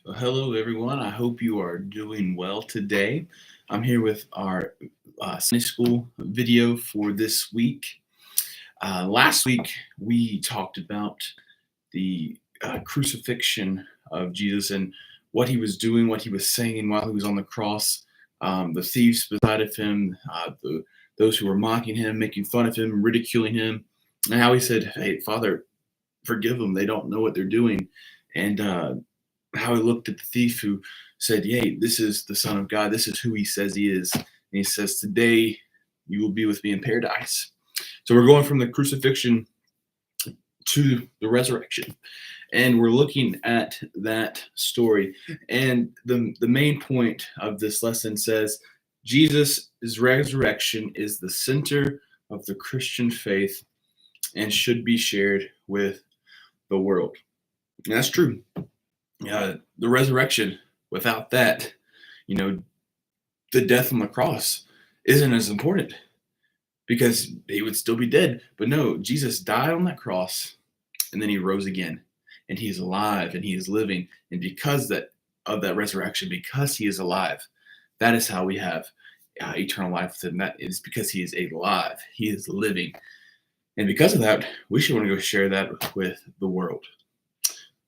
Well, hello, everyone. I hope you are doing well today. I'm here with our Sunday school video for this week. Last week, we talked about the crucifixion of Jesus and what he was doing, what he was saying while he was on the cross, the thieves beside of him, those who were mocking him, making fun of him, ridiculing him, and how he said, "Hey, Father, forgive them. They don't know what they're doing." And how he looked at the thief who said, "Yay, this is the Son of God. This is who he says he is." And he says, "Today you will be with me in paradise." So we're going from the crucifixion to the resurrection. And we're looking at that story. And the main point of this lesson says Jesus' resurrection is the center of the Christian faith and should be shared with the world. And that's true. The resurrection, without that, you know, the death on the cross isn't as important because he would still be dead. But no, Jesus died on that cross and then he rose again and he's alive and he is living. And because of that resurrection, because he is alive, that is how we have eternal life with him. That is because he is alive, he is living. And because of that, we should want to go share that with the world.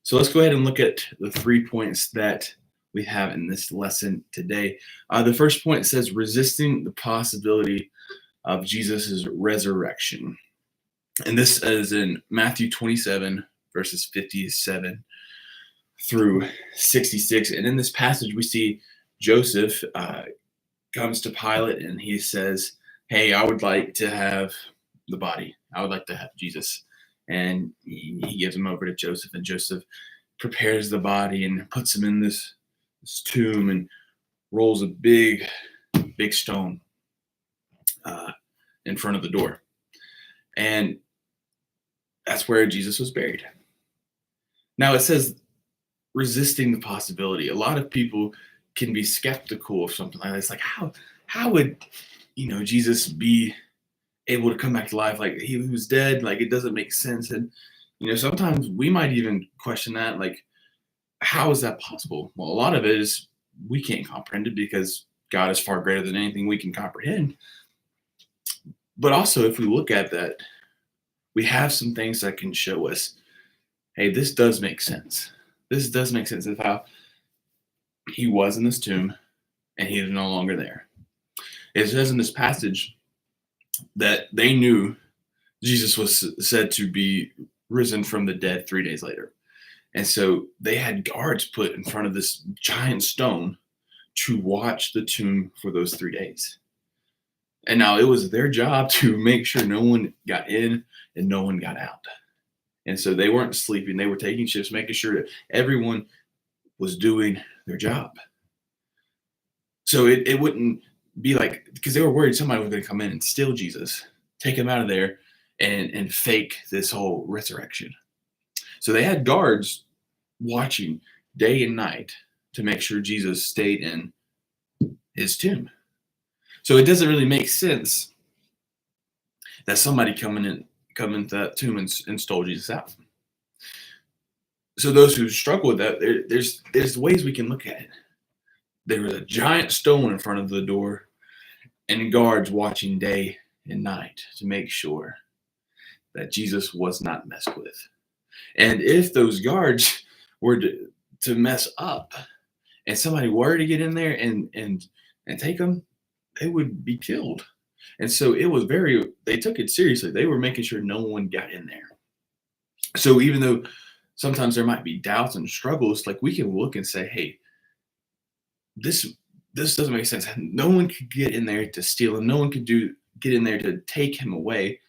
So let's go ahead and look at the 3 points that we have in this lesson today. The first point says resisting the possibility of Jesus' resurrection. And this is in Matthew 27, verses 57 through 66. And in this passage, we see Joseph comes to Pilate and he says, "Hey, I would like to have the body. I would like to have Jesus." And he gives him over to Joseph, and Joseph prepares the body and puts him in this tomb and rolls a big stone in front of the door. And that's where Jesus was buried. Now it says resisting the possibility. A lot of people can be skeptical of something like that. It's like, how would Jesus be able to come back to life? Like he was dead, like it doesn't make sense. And sometimes we might even question that, like, how is that possible? Well, a lot of it is we can't comprehend it because God is far greater than anything we can comprehend. But also, if we look at that, we have some things that can show us, hey, this does make sense. This does make sense of how he was in this tomb and he is no longer there. It says in this passage that they knew Jesus was said to be risen from the dead 3 days later. And so they had guards put in front of this giant stone to watch the tomb for those 3 days. And now it was their job to make sure no one got in and no one got out. And so they weren't sleeping. They were taking shifts, making sure that everyone was doing their job. So it wouldn't be like, because they were worried somebody was going to come in and steal Jesus, take him out of there, and fake this whole resurrection. So they had guards watching day and night to make sure Jesus stayed in his tomb. So it doesn't really make sense that somebody come into that tomb and stole Jesus out. So those who struggle with that, there's ways we can look at it. There was a giant stone in front of the door and guards watching day and night to make sure that Jesus was not messed with. And if those guards were to mess up and somebody were to get in there and take them, they would be killed. And so they took it seriously. They were making sure no one got in there. So even though sometimes there might be doubts and struggles, like we can look and say, hey, this doesn't make sense. No one could get in there to steal him. No one could get in there to take him away.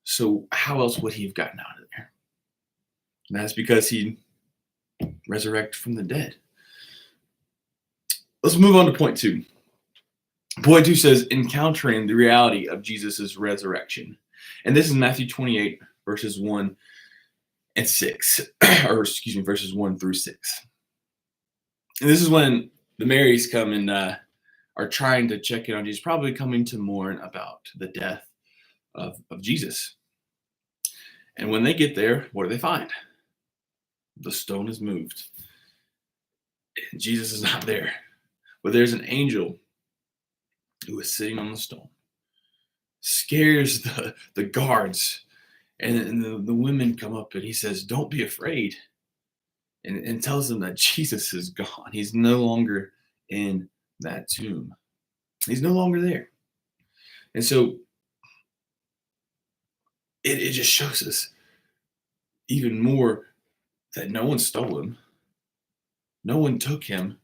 So how else would he have gotten out of there? And that's because he resurrected from the dead. Let's move on to point 2. Point 2 says encountering the reality of Jesus' resurrection. And this is Matthew 28, verses 1 and 6, or excuse me, verses 1 through 6. And this is when the Marys come and are trying to check in on Jesus, probably coming to mourn about the death of Jesus. And when they get there, what do they find? The stone is moved. And Jesus is not there. But there's an angel who is sitting on the stone, scares the guards, and the women come up and he says, "Don't be afraid," and tells them that Jesus is gone. He's no longer in that tomb. He's no longer there. And so it just shows us even more that no one stole him, no one took him,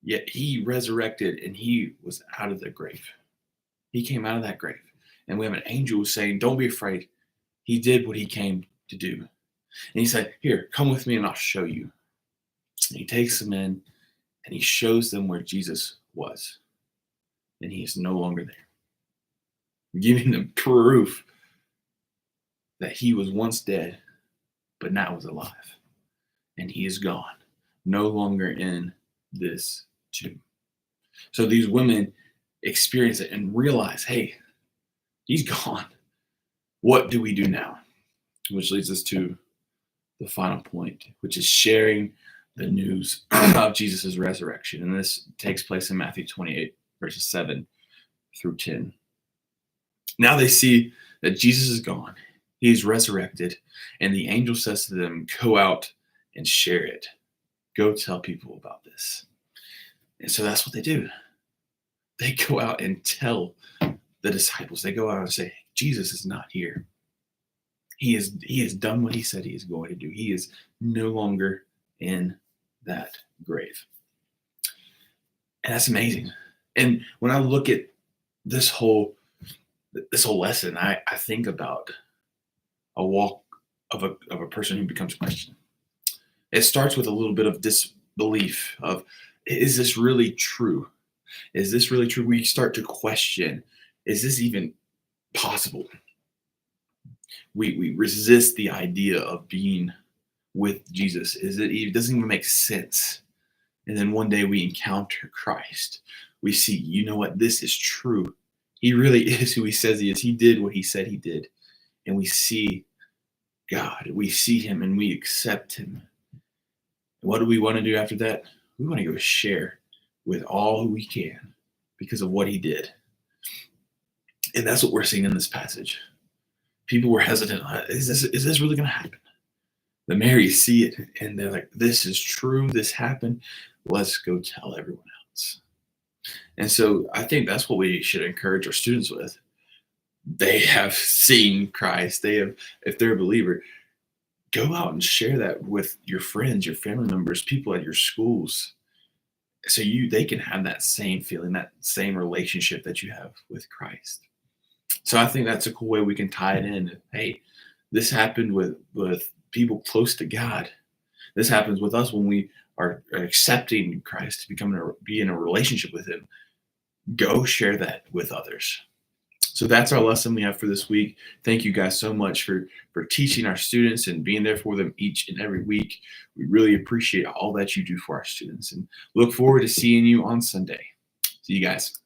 yet he resurrected and he was out of the grave. He came out of that grave. And we have an angel saying, "Don't be afraid. He did what he came to do." And he said, "Here, come with me and I'll show you." And he takes them in and he shows them where Jesus was. And he is no longer there, giving them proof that he was once dead, but now is alive. And he is gone, no longer in this tomb. So these women experience it and realize, hey, he's gone. What do we do now? Which leads us to the final point, which is sharing the news of Jesus' resurrection. And this takes place in Matthew 28, verses 7 through 10. Now they see that Jesus is gone. He's resurrected. And the angel says to them, "Go out and share it. Go tell people about this." And so that's what they do. They go out and tell the disciples. They go out and say, "Jesus is not here. He has done what he said he is going to do. He is no longer in that grave." And that's amazing. And when I look at this whole lesson, I think about a walk of a person who becomes a Christian. It starts with a little bit of disbelief of, is this really true? Is this really true? We start to question, is this even possible? We resist the idea of being with Jesus. It doesn't even make sense. And then one day we encounter Christ. We see, you know what? This is true. He really is who he says he is. He did what he said he did. And we see God. We see him and we accept him. What do we want to do after that? We want to go share with all who we can because of what he did. And that's what we're seeing in this passage. People were hesitant. Is this really going to happen? The Marys see it and they're like, this is true. This happened. Let's go tell everyone else. And so I think that's what we should encourage our students with. They have seen Christ. If they're a believer, go out and share that with your friends, your family members, people at your schools. So they can have that same feeling, that same relationship that you have with Christ. So I think that's a cool way we can tie it in. Hey, this happened with people close to God. This happens with us when we are accepting Christ, be in a relationship with him. Go share that with others. So that's our lesson we have for this week. Thank you guys so much for teaching our students and being there for them each and every week. We really appreciate all that you do for our students and look forward to seeing you on Sunday. See you guys.